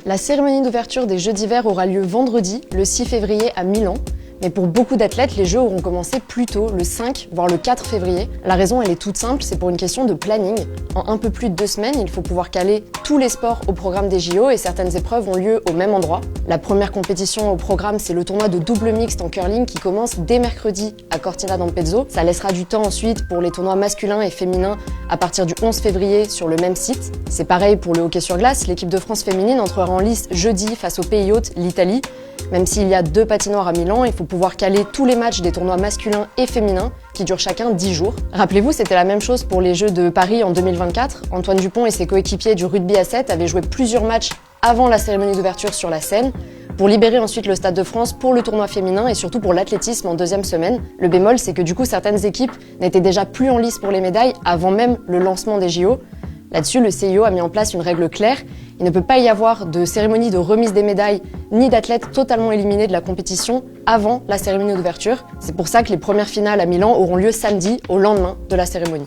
La cérémonie d'ouverture des Jeux d'hiver aura lieu vendredi, le 6 février à Milan. Mais pour beaucoup d'athlètes, les Jeux auront commencé plus tôt, le 5, voire le 4 février. La raison, elle est toute simple, c'est pour une question de planning. En un peu plus de 2 semaines, il faut pouvoir caler tous les sports au programme des JO et certaines épreuves ont lieu au même endroit. La première compétition au programme, c'est le tournoi de double mixte en curling qui commence dès mercredi à Cortina d'Ampezzo. Ça laissera du temps ensuite pour les tournois masculins et féminins à partir du 11 février sur le même site. C'est pareil pour le hockey sur glace, l'équipe de France féminine entrera en lice jeudi face au pays hôte, l'Italie. Même s'il y a 2 patinoires à Milan, il faut pouvoir caler tous les matchs des tournois masculins et féminins qui durent chacun 10 jours. Rappelez-vous, c'était la même chose pour les Jeux de Paris en 2024. Antoine Dupont et ses coéquipiers du rugby à 7 avaient joué plusieurs matchs avant la cérémonie d'ouverture sur la Seine, pour libérer ensuite le Stade de France pour le tournoi féminin et surtout pour l'athlétisme en 2e semaine. Le bémol, c'est que du coup, certaines équipes n'étaient déjà plus en lice pour les médailles avant même le lancement des JO. Là-dessus, le CIO a mis en place une règle claire. Il ne peut pas y avoir de cérémonie de remise des médailles ni d'athlètes totalement éliminés de la compétition avant la cérémonie d'ouverture. C'est pour ça que les premières finales à Milan auront lieu samedi, au lendemain de la cérémonie.